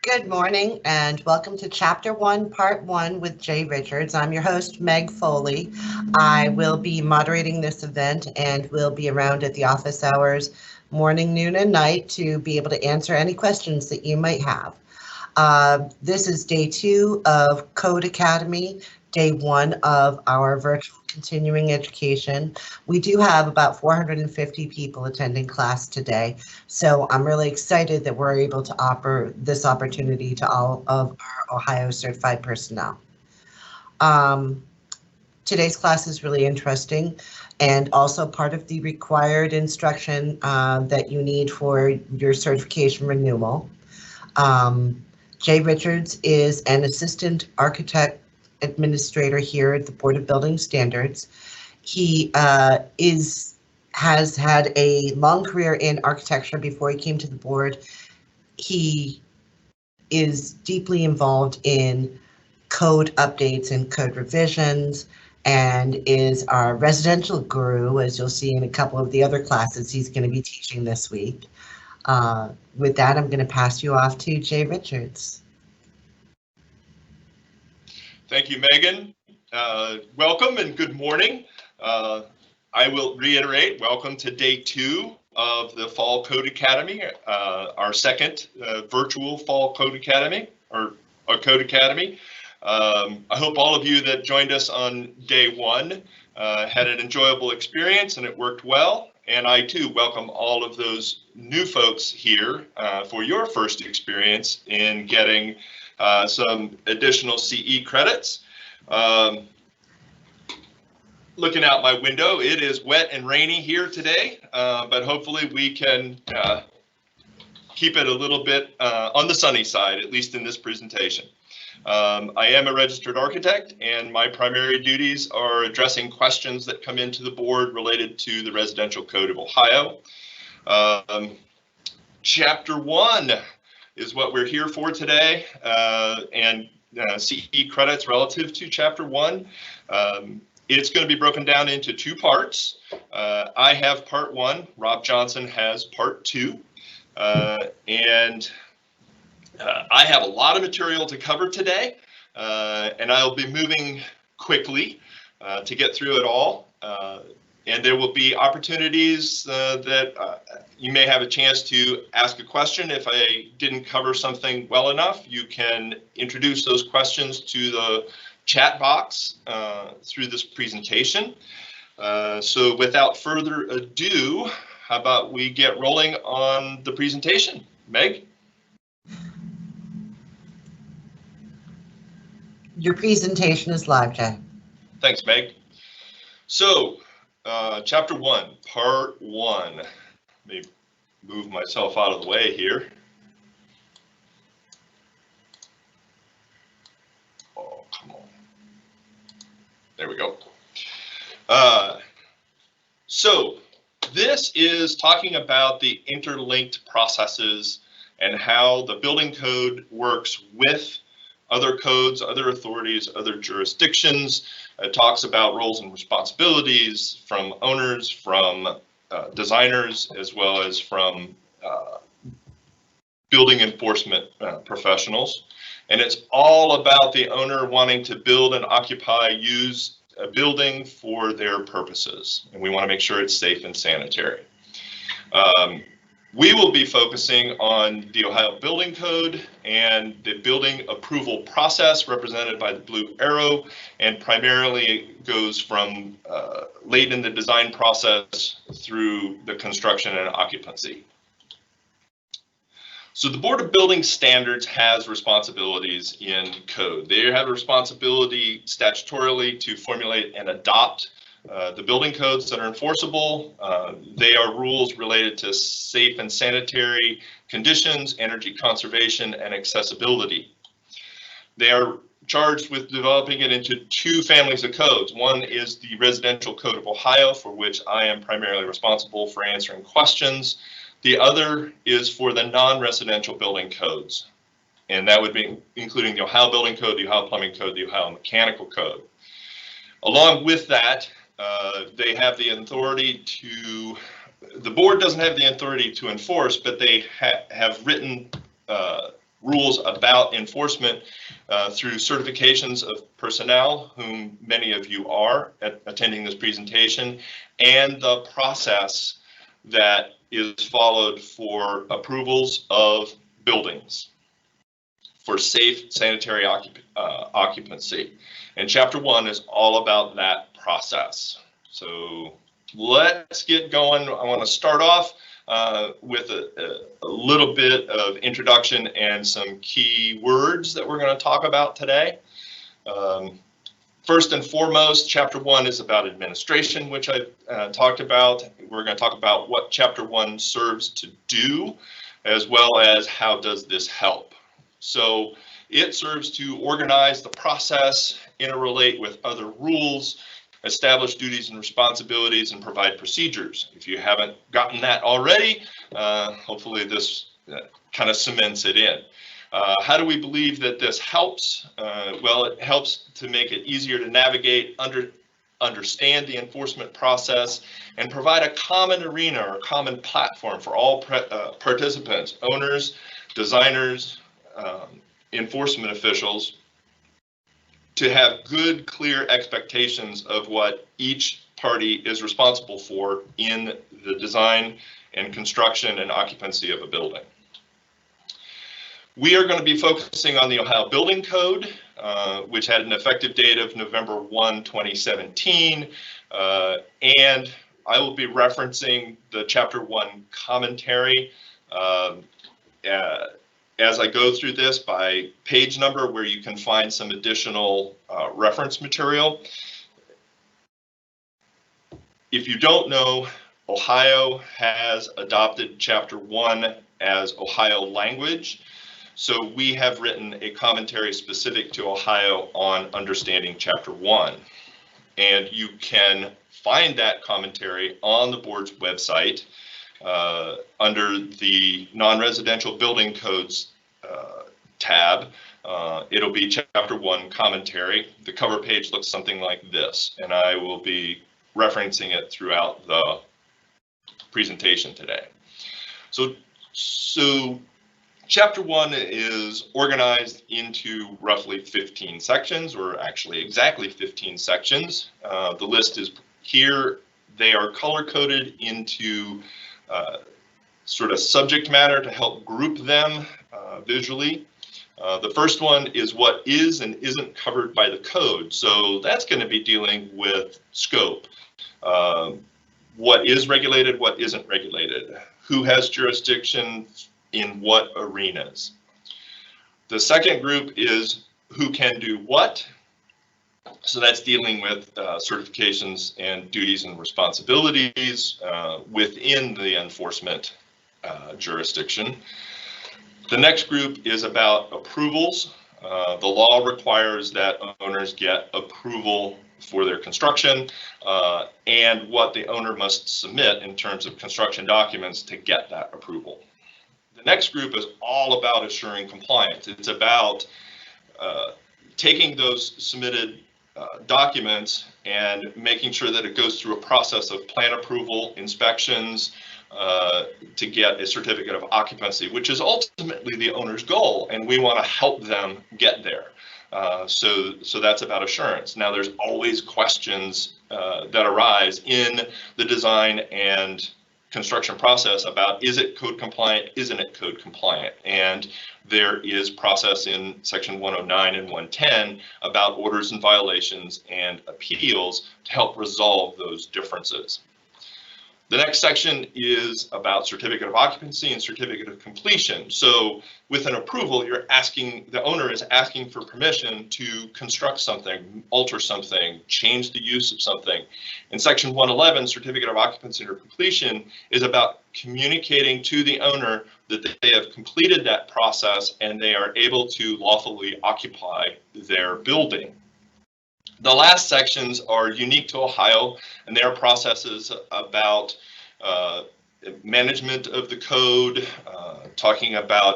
Good morning and welcome to Chapter 1, Part 1 with Jay Richards. I'm your host, Meg Foley. I will be moderating this event and will be around at the office hours, morning, noon, and night to be able to answer any questions that you might have. This is day 2 of Code Academy, day 1 of our virtual continuing education. We do have about 450 people attending class today, so I'm really excited that we're able to offer this opportunity to all of our Ohio certified personnel. Today's class is really interesting and also part of the required instruction that you need for your certification renewal. Jay Richards is an assistant architect administrator here at the Board of Building Standards. He has had a long career in architecture before he came to the board. He is deeply involved in code updates and code revisions and is our residential guru, as you'll see in a couple of the other classes he's going to be teaching this week. With that, I'm going to pass you off to Jay Richards. Thank you, Megan. Welcome and good morning. I will reiterate, welcome to day 2 of the Fall Code Academy, our second virtual Fall Code Academy, or Code Academy. I hope all of you that joined us on day 1 had an enjoyable experience and it worked well. And I too welcome all of those new folks here for your first experience in getting some additional CE credits. Looking out my window, it is wet and rainy here today, but hopefully we can keep it a little bit on the sunny side, at least in this presentation. I am a registered architect, and my primary duties are addressing questions that come into the board related to the Residential Code of Ohio. Chapter 1 is what we're here for today, and CE credits relative to Chapter 1. It's going to be broken down into 2 parts. I have Part 1, Rob Johnson has Part 2, and I have a lot of material to cover today, and I'll be moving quickly to get through it all. And there will be opportunities that you may have a chance to ask a question. If I didn't cover something well enough, you can introduce those questions to the chat box through this presentation. So without further ado, how about we get rolling on the presentation? Meg? Your presentation is live, Jay. Thanks, Meg. So, Chapter 1, Part 1. Let me move myself out of the way here. Oh, come on. There we go. So, this is talking about the interlinked processes and how the building code works with other codes, other authorities, other jurisdictions. It talks about roles and responsibilities from owners, from designers, as well as from building enforcement professionals. And it's all about the owner wanting to build and occupy, use a building for their purposes. And we want to make sure it's safe and sanitary. We will be focusing on the Ohio Building Code and the building approval process represented by the blue arrow, and primarily goes from late in the design process through the construction and occupancy. So the Board of Building Standards has responsibilities in code. They have a responsibility statutorily to formulate and adopt the building codes that are enforceable. They are rules related to safe and sanitary conditions, energy conservation, and accessibility. They are charged with developing it into 2 families of codes. One is the Residential Code of Ohio, for which I am primarily responsible for answering questions. The other is for the non-residential building codes, and that would be including the Ohio Building Code, the Ohio Plumbing Code, the Ohio Mechanical Code. Along with that, they have the authority to, the board doesn't have the authority to enforce, but they have written rules about enforcement through certifications of personnel, whom many of you are attending this presentation, and the process that is followed for approvals of buildings for safe sanitary occupancy. And Chapter 1 is all about that process. Let's get going. I want to start off with a little bit of introduction and some key words that we're going to talk about today. First and foremost, Chapter 1 is about administration, which I talked about. We're going to talk about what Chapter 1 serves to do, as well as how does this help. So it serves to organize the process, interrelate with other rules, establish duties and responsibilities, and provide procedures. If you haven't gotten that already, hopefully this kind of cements it in. How do we believe that this helps? Well, it helps to make it easier to navigate, understand the enforcement process, and provide a common arena or common platform for all participants, owners, designers, enforcement officials, to have good, clear expectations of what each party is responsible for in the design and construction and occupancy of a building. We are going to be focusing on the Ohio Building Code, which had an effective date of November 1, 2017, and I will be referencing the Chapter 1 commentary as I go through this by page number, where you can find some additional reference material. If you don't know, Ohio has adopted Chapter 1 as Ohio language. So we have written a commentary specific to Ohio on understanding Chapter 1. And you can find that commentary on the board's website under the non-residential building codes tab. It'll be Chapter 1 commentary. The cover page looks something like this, and I will be referencing it throughout the presentation today. So Chapter 1 is organized into roughly 15 sections, or actually exactly 15 sections. The list is here. They are color-coded into sort of subject matter to help group them visually. The first one is what is and isn't covered by the code. So that's going to be dealing with scope. What is regulated, what isn't regulated, who has jurisdiction in what arenas. The second group is who can do what. So that's dealing with certifications and duties and responsibilities within the enforcement jurisdiction. The next group is about approvals. The law requires that owners get approval for their construction and what the owner must submit in terms of construction documents to get that approval. The next group is all about assuring compliance. It's about taking those submitted documents and making sure that it goes through a process of plan approval, inspections, to get a certificate of occupancy, which is ultimately the owner's goal, and we want to help them get there. So that's about assurance. Now, there's always questions that arise in the design and construction process about, is it code compliant, isn't it code compliant? And there is process in section 109 and 110 about orders and violations and appeals to help resolve those differences. The next section is about certificate of occupancy and certificate of completion. So with an approval, the owner is asking for permission to construct something, alter something, change the use of something. In section 111, certificate of occupancy or completion is about communicating to the owner that they have completed that process and they are able to lawfully occupy their building. The last sections are unique to Ohio, and they are processes about management of the code, talking about